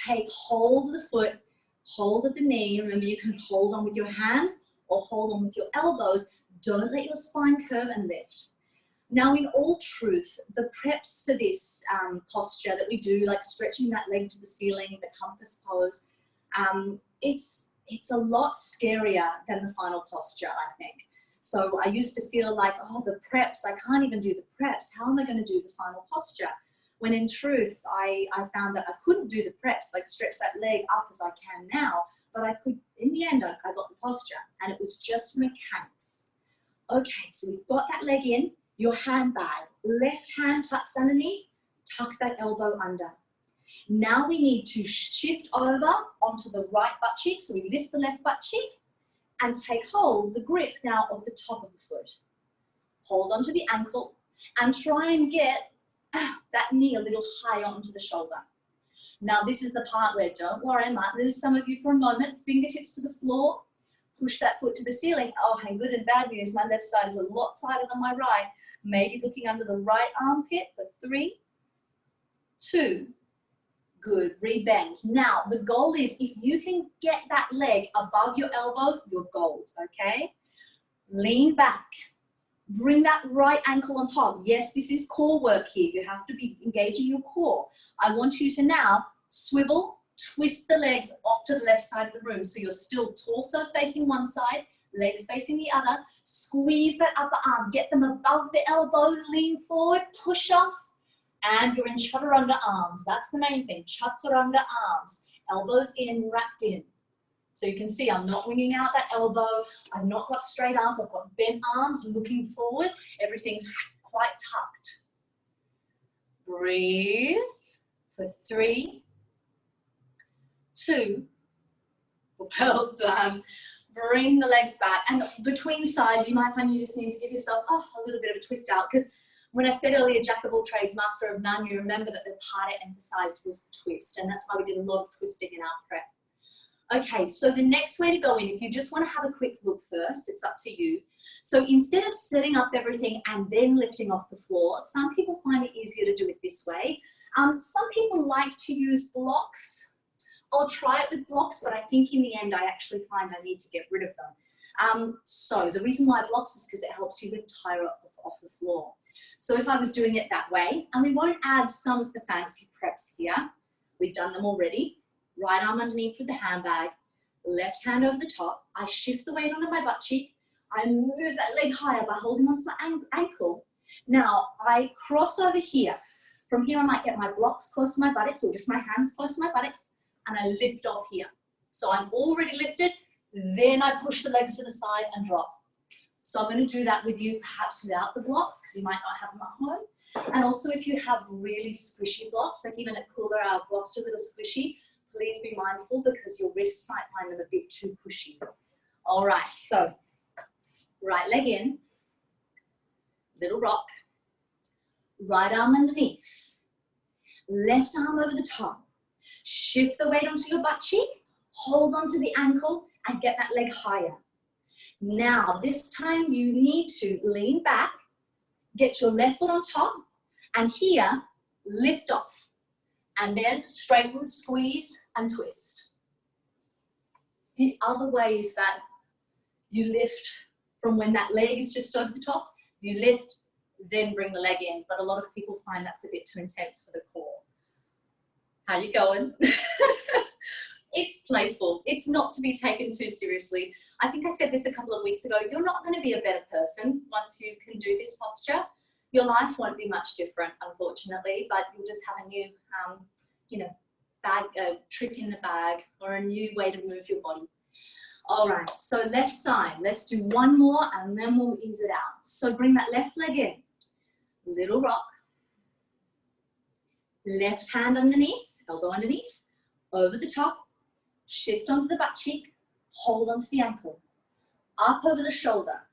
Take hold of the foot, hold of the knee. Remember, you can hold on with your hands or hold on with your elbows. Don't let your spine curve and lift. Now, in all truth, the preps for this posture that we do, like stretching that leg to the ceiling, the compass pose, it's a lot scarier than the final posture, I think. So I used to feel like, oh, the preps, I can't even do the preps. How am I going to do the final posture? When in truth, I found that I couldn't do the preps, like stretch that leg up as I can now, but I could, in the end, I got the posture, and it was just mechanics. Okay, so we've got that leg in, your handbag, left hand tucks underneath, tuck that elbow under. Now we need to shift over onto the right butt cheek, so we lift the left butt cheek and take hold, the grip now of the top of the foot. Hold onto the ankle and try and get that knee a little higher onto the shoulder. Now this is the part where, don't worry, I might lose some of you for a moment, fingertips to the floor, push that foot to the ceiling. Oh, hey, good and bad news, my left side is a lot tighter than my right. Maybe looking under the right armpit for 3, 2, Good, rebend. Now, the goal is if you can get that leg above your elbow, you're gold, okay? Lean back. Bring that right ankle on top. Yes, this is core work here. You have to be engaging your core. I want you to now swivel, twist the legs off to the left side of the room. So you're still torso facing one side, legs facing the other. Squeeze that upper arm. Get them above the elbow. Lean forward, push off. And you're in chaturanga arms. That's the main thing. Chaturanga arms. Elbows in, wrapped in. So you can see I'm not winging out that elbow. I've not got straight arms. I've got bent arms looking forward. Everything's quite tucked. Breathe for 3, 2. Well done. Bring the legs back. And between sides, you might find you just need to give yourself a little bit of a twist out. Because when I said earlier, jack of all trades, master of none, you remember that the part I emphasized was the twist. And that's why we did a lot of twisting in our prep. Okay, so the next way to go in, if you just want to have a quick look first, it's up to you. So instead of setting up everything and then lifting off the floor, some people find it easier to do it this way. Some people like to use blocks. I'll try it with blocks, but I think in the end, I actually find I need to get rid of them. So the reason why blocks is because it helps you lift higher up off the floor. So if I was doing it that way, and we won't add some of the fancy preps here, we've done them already. Right arm underneath with the handbag, left hand over the top. I shift the weight onto my butt cheek. I move that leg higher by holding onto my ankle. Now I cross over here. From here I might get my blocks close to my buttocks or just my hands close to my buttocks and I lift off here. So I'm already lifted, then I push the legs to the side and drop. So I'm going to do that with you perhaps without the blocks because you might not have them at home. And also if you have really squishy blocks, like even at cooler, our blocks are a little squishy, please be mindful because your wrists might find them a bit too pushy. All right, so right leg in, little rock, right arm underneath, left arm over the top, shift the weight onto your butt cheek, hold onto the ankle and get that leg higher. Now, this time you need to lean back, get your left foot on top, and here, lift off. And then straighten, squeeze, and twist. The other way is that you lift from when that leg is just over the top, you lift, then bring the leg in. But a lot of people find that's a bit too intense for the core. How you going? It's playful. It's not to be taken too seriously. I think I said this a couple of weeks ago. You're not going to be a better person once you can do this posture. Your life won't be much different, unfortunately, but you'll just have a new, trick in the bag or a new way to move your body. All right, so left side. Let's do one more and then we'll ease it out. So bring that left leg in. Little rock. Left hand underneath, elbow underneath, over the top. Shift onto the butt cheek, hold onto the ankle, up over the shoulder.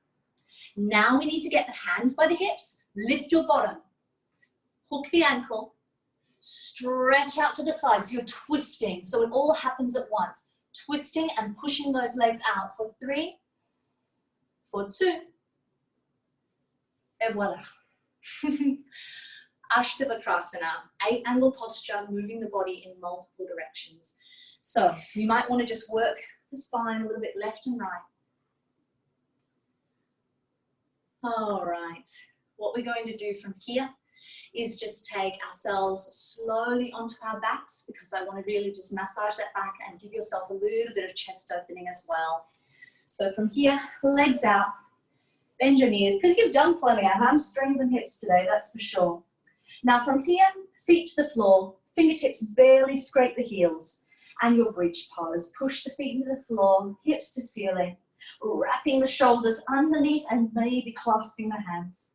Now we need to get the hands by the hips, lift your bottom, hook the ankle, stretch out to the sides. You're twisting, so it all happens at once. Twisting and pushing those legs out for 3, for 2, et voila. Astavakrasana, 8-angle posture, moving the body in multiple directions. So you might want to just work the spine a little bit left and right. All right, what we're going to do from here is just take ourselves slowly onto our backs because I want to really just massage that back and give yourself a little bit of chest opening as well. So from here, legs out, bend your knees because you've done plenty of hamstrings and hips today, that's for sure. Now from here, feet to the floor, fingertips barely scrape the heels. And your bridge pose. Push the feet into the floor, hips to ceiling, wrapping the shoulders underneath and maybe clasping the hands.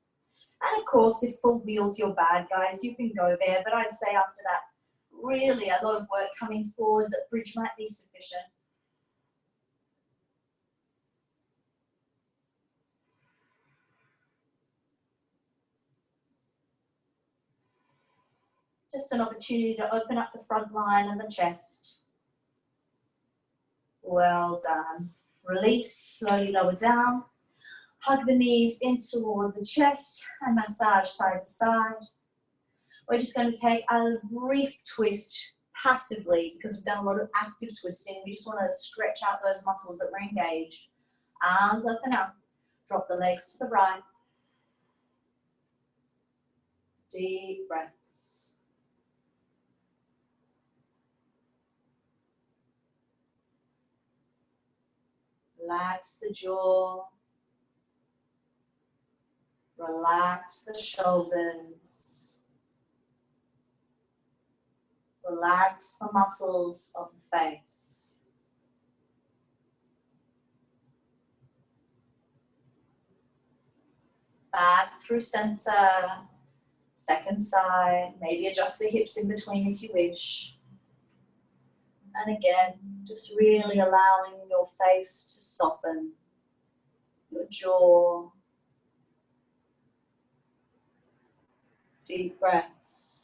And of course, if full wheel's your bag, guys, you can go there. But I'd say after that, really a lot of work coming forward, that bridge might be sufficient. Just an opportunity to open up the front line and the chest. Well done. Release, slowly lower down. Hug the knees in toward the chest and massage side to side. We're just going to take a brief twist passively, because we've done a lot of active twisting, we just want to stretch out those muscles that were engaged. Arms open up. Drop the legs to the right. Deep breaths. Relax the jaw. Relax the shoulders. Relax the muscles of the face. Back through center. Second side. Maybe adjust the hips in between if you wish. And again, just really allowing your face to soften. Your jaw. Deep breaths.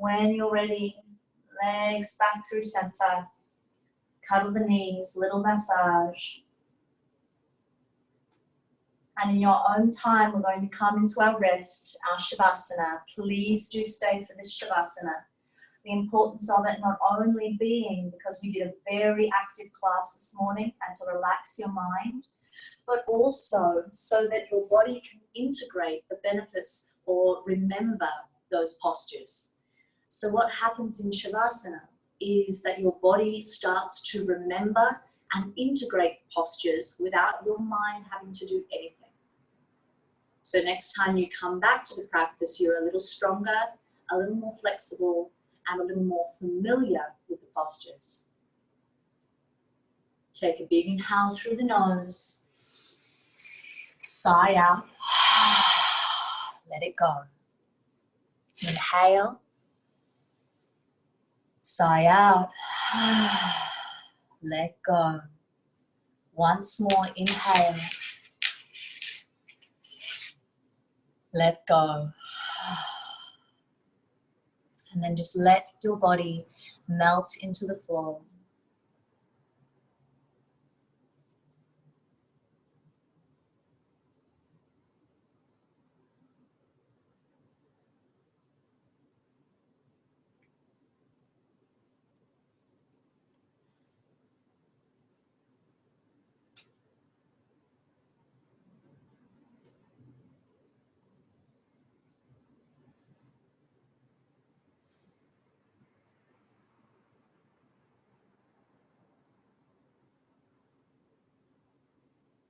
When you're ready, legs back through center. Cuddle the knees, little massage. And in your own time, we're going to come into our rest, our Shavasana. Please do stay for this Shavasana. The importance of it not only being because we did a very active class this morning and to relax your mind, but also so that your body can integrate the benefits or remember those postures. So what happens in Shavasana is that your body starts to remember and integrate postures without your mind having to do anything. So next time you come back to the practice, you're a little stronger, a little more flexible, and a little more familiar with the postures. Take a big inhale through the nose. Sigh out. Let it go. Inhale. Sigh out. Let go. Once more, inhale. Let go. And then just let your body melt into the floor.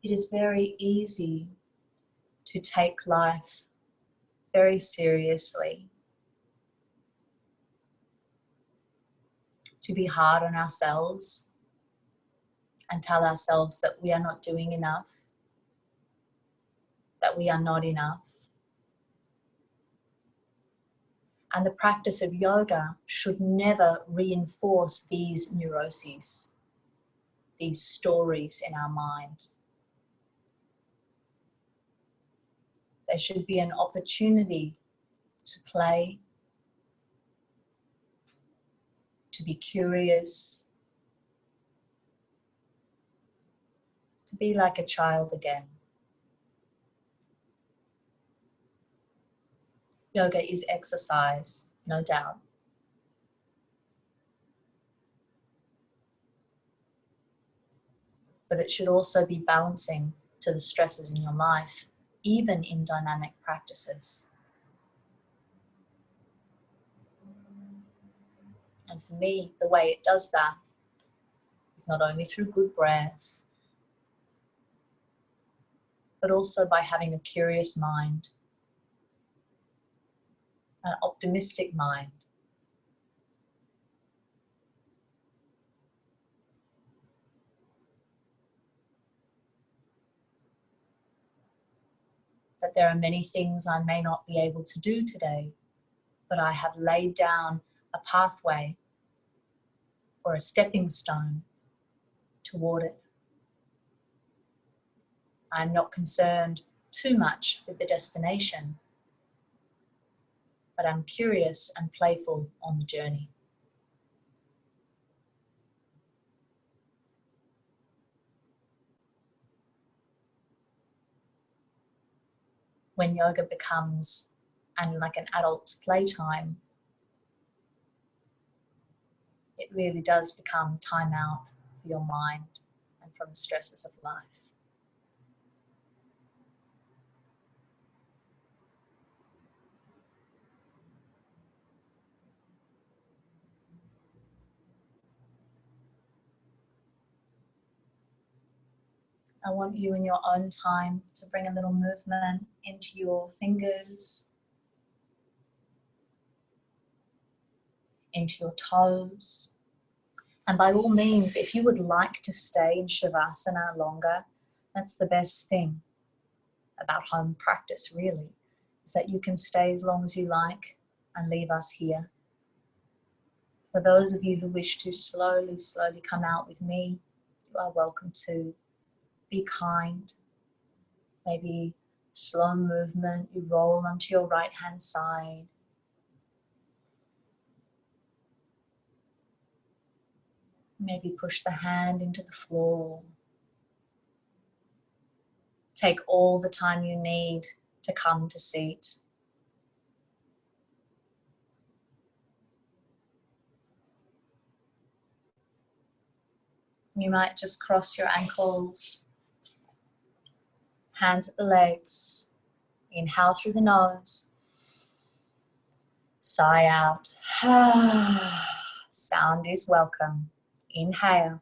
It is very easy to take life very seriously, to be hard on ourselves and tell ourselves that we are not doing enough, that we are not enough. And the practice of yoga should never reinforce these neuroses, these stories in our minds. There should be an opportunity to play, to be curious, to be like a child again. Yoga is exercise, no doubt. But it should also be balancing to the stresses in your life, even in dynamic practices. And for me, the way it does that is not only through good breath, but also by having a curious mind, an optimistic mind, that there are many things I may not be able to do today, but I have laid down a pathway or a stepping stone toward it. I'm not concerned too much with the destination, but I'm curious and playful on the journey. when yoga becomes like an adult's playtime, it really does become time out for your mind and from the stresses of life. I want you in your own time to bring a little movement into your fingers, into your toes. And by all means, if you would like to stay in Shavasana longer, that's the best thing about home practice, really, is that you can stay as long as you like and leave us here. For those of you who wish to slowly come out with me, you are welcome to. Be kind. Maybe slow movement, you roll onto your right hand side. Maybe push the hand into the floor. Take all the time you need to come to seat. You might just cross your ankles, hands at the legs. Inhale through the nose. Sigh out. Sound is welcome. Inhale.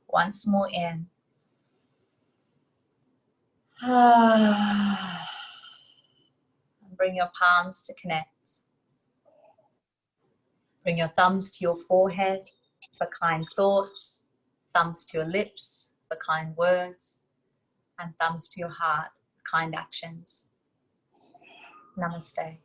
Once more in. And bring your palms to connect. Bring your thumbs to your forehead for kind thoughts, thumbs to your lips for kind words, and thumbs to your heart for kind actions. Namaste.